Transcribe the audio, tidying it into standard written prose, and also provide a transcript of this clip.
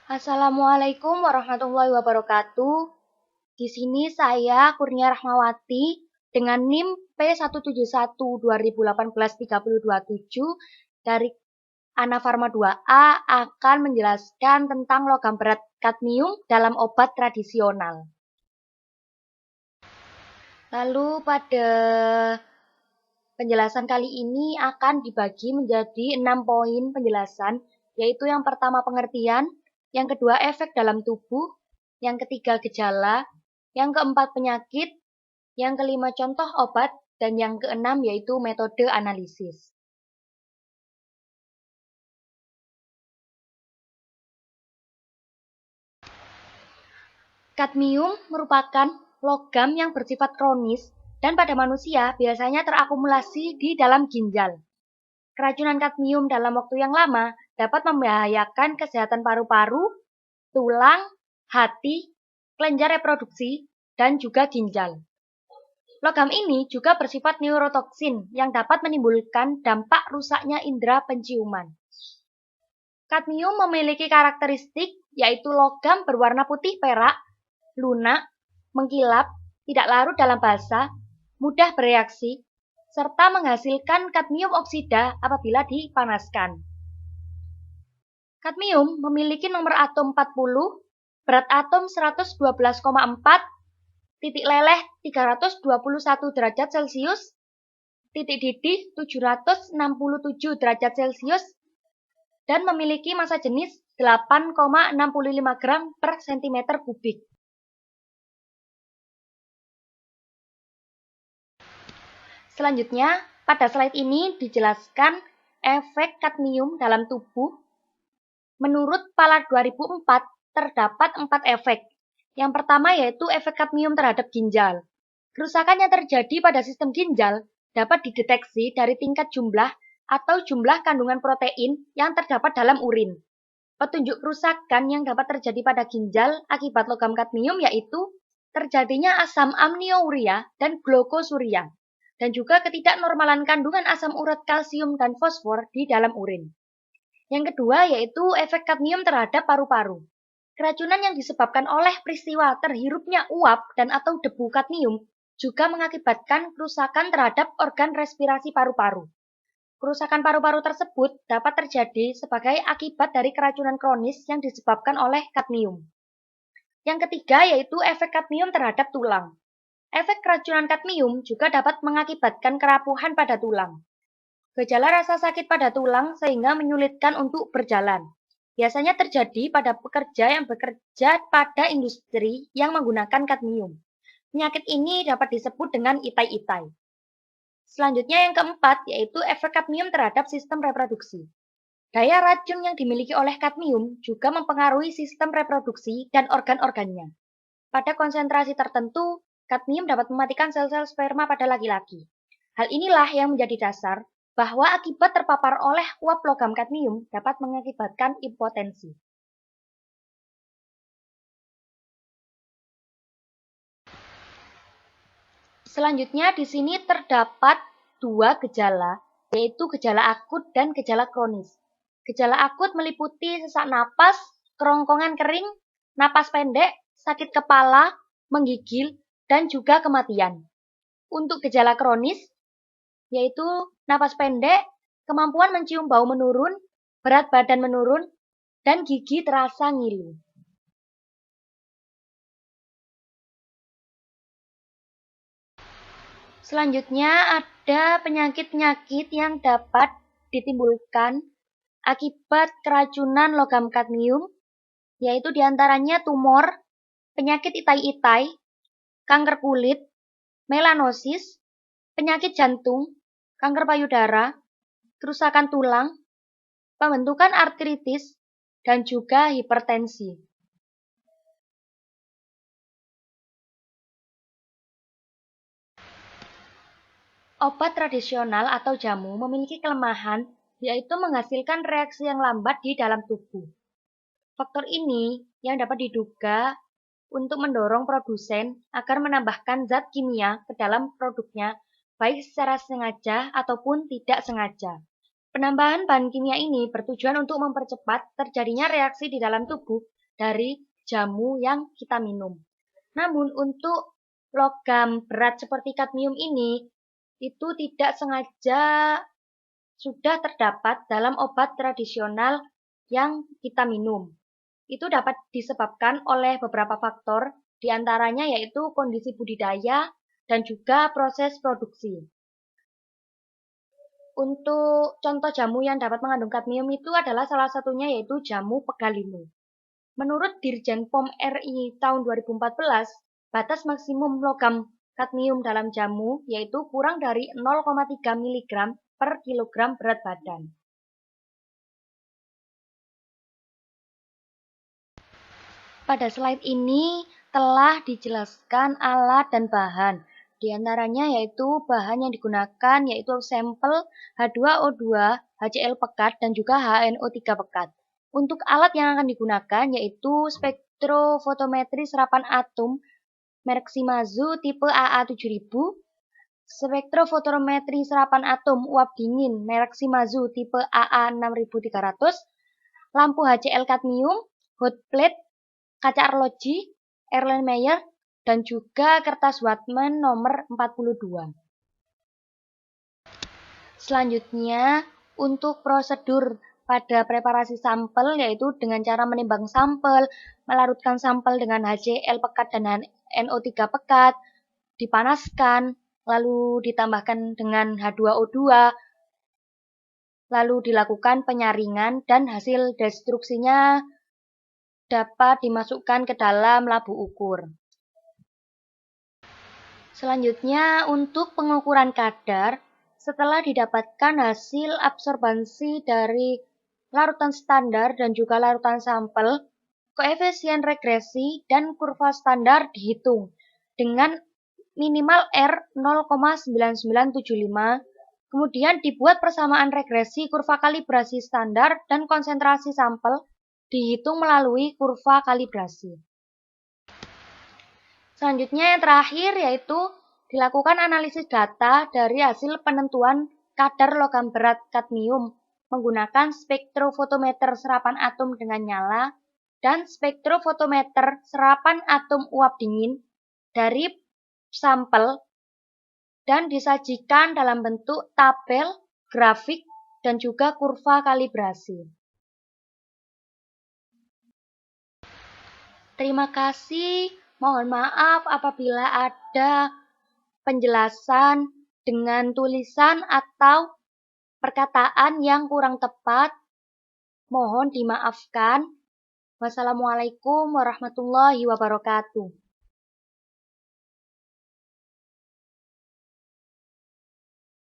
Assalamualaikum warahmatullahi wabarakatuh. Di sini saya Kurnia Rahmawati dengan NIM P17120183027 dari Anafarma 2A akan menjelaskan tentang logam berat kadmium dalam obat tradisional. Lalu pada penjelasan kali ini akan dibagi menjadi 6 poin penjelasan, yaitu yang pertama pengertian, yang kedua efek dalam tubuh, yang ketiga gejala, yang keempat penyakit, yang kelima contoh obat, dan yang keenam yaitu metode analisis. Kadmium merupakan logam yang bersifat kronis dan pada manusia biasanya terakumulasi di dalam ginjal. Keracunan kadmium dalam waktu yang lama dapat membahayakan kesehatan paru-paru, tulang, hati, kelenjar reproduksi, dan juga ginjal. Logam ini juga bersifat neurotoksin yang dapat menimbulkan dampak rusaknya indera penciuman. Kadmium memiliki karakteristik yaitu logam berwarna putih perak, lunak, mengkilap, tidak larut dalam basa, mudah bereaksi, serta menghasilkan kadmium oksida apabila dipanaskan. Kadmium memiliki nomor atom 40, berat atom 112,4, titik leleh 321 derajat Celcius, titik didih 767 derajat Celcius, dan memiliki massa jenis 8,65 gram per cm kubik. Selanjutnya, pada slide ini dijelaskan efek kadmium dalam tubuh. Menurut Palar 2004, terdapat 4 efek. Yang pertama yaitu efek kadmium terhadap ginjal. Kerusakan yang terjadi pada sistem ginjal dapat dideteksi dari tingkat jumlah atau jumlah kandungan protein yang terdapat dalam urin. Petunjuk kerusakan yang dapat terjadi pada ginjal akibat logam kadmium yaitu terjadinya asam amniouria dan glukosuria, dan juga ketidaknormalan kandungan asam urat kalsium dan fosfor di dalam urin. Yang kedua yaitu efek kadmium terhadap paru-paru. Keracunan yang disebabkan oleh peristiwa terhirupnya uap dan atau debu kadmium juga mengakibatkan kerusakan terhadap organ respirasi paru-paru. Kerusakan paru-paru tersebut dapat terjadi sebagai akibat dari keracunan kronis yang disebabkan oleh kadmium. Yang ketiga yaitu efek kadmium terhadap tulang. Efek keracunan kadmium juga dapat mengakibatkan kerapuhan pada tulang. Gejala rasa sakit pada tulang sehingga menyulitkan untuk berjalan. Biasanya terjadi pada pekerja yang bekerja pada industri yang menggunakan kadmium. Penyakit ini dapat disebut dengan itai-itai. Selanjutnya yang keempat yaitu efek kadmium terhadap sistem reproduksi. Daya racun yang dimiliki oleh kadmium juga mempengaruhi sistem reproduksi dan organ-organnya. Pada konsentrasi tertentu, kadmium dapat mematikan sel-sel sperma pada laki-laki. Hal inilah yang menjadi dasar bahwa akibat terpapar oleh uap logam kadmium dapat mengakibatkan impotensi. Selanjutnya di sini terdapat 2 gejala, yaitu gejala akut dan gejala kronis. Gejala akut meliputi sesak napas, kerongkongan kering, napas pendek, sakit kepala, menggigil, dan juga kematian. Untuk gejala kronis, yaitu napas pendek, kemampuan mencium bau menurun, berat badan menurun, dan gigi terasa ngilu. Selanjutnya ada penyakit-penyakit yang dapat ditimbulkan akibat keracunan logam kadmium, yaitu diantaranya tumor, penyakit itai-itai, kanker kulit, melanosis, penyakit jantung, kanker payudara, kerusakan tulang, pembentukan artritis, dan juga hipertensi. Obat tradisional atau jamu memiliki kelemahan, yaitu menghasilkan reaksi yang lambat di dalam tubuh. Faktor ini yang dapat diduga untuk mendorong produsen agar menambahkan zat kimia ke dalam produknya, baik secara sengaja ataupun tidak sengaja. Penambahan bahan kimia ini bertujuan untuk mempercepat terjadinya reaksi di dalam tubuh dari jamu yang kita minum. Namun untuk logam berat seperti kadmium ini itu tidak sengaja sudah terdapat dalam obat tradisional yang kita minum. Itu dapat disebabkan oleh beberapa faktor, diantaranya yaitu kondisi budidaya dan juga proses produksi. Untuk contoh jamu yang dapat mengandung kadmium itu adalah salah satunya yaitu jamu pegalinu. Menurut Dirjen POM RI tahun 2014, batas maksimum logam kadmium dalam jamu yaitu kurang dari 0,3 mg per kilogram berat badan. Pada slide ini telah dijelaskan alat dan bahan. Di antaranya yaitu bahan yang digunakan yaitu sampel H2O2, HCl pekat, dan juga HNO3 pekat. Untuk alat yang akan digunakan yaitu spektrofotometri serapan atom merek Shimadzu tipe AA7000, spektrofotometri serapan atom uap dingin merek Shimadzu tipe AA6300, lampu HCl kadmium, hot plate, kaca arloji, Erlenmeyer, dan juga kertas Wattmann nomor 42. Selanjutnya, untuk prosedur pada preparasi sampel yaitu dengan cara menimbang sampel, melarutkan sampel dengan HCl pekat dan NO3 pekat, dipanaskan, lalu ditambahkan dengan H2O2, lalu dilakukan penyaringan dan hasil destruksinya dapat dimasukkan ke dalam labu ukur. Selanjutnya, untuk pengukuran kadar, setelah didapatkan hasil absorbansi dari larutan standar dan juga larutan sampel, koefisien regresi dan kurva standar dihitung dengan minimal R 0,9975, kemudian dibuat persamaan regresi kurva kalibrasi standar dan konsentrasi sampel dihitung melalui kurva kalibrasi. Selanjutnya yang terakhir yaitu dilakukan analisis data dari hasil penentuan kadar logam berat kadmium menggunakan spektrofotometer serapan atom dengan nyala dan spektrofotometer serapan atom uap dingin dari sampel dan disajikan dalam bentuk tabel, grafik, dan juga kurva kalibrasi. Terima kasih. Mohon maaf apabila ada penjelasan dengan tulisan atau perkataan yang kurang tepat. Mohon dimaafkan. Wassalamualaikum warahmatullahi wabarakatuh.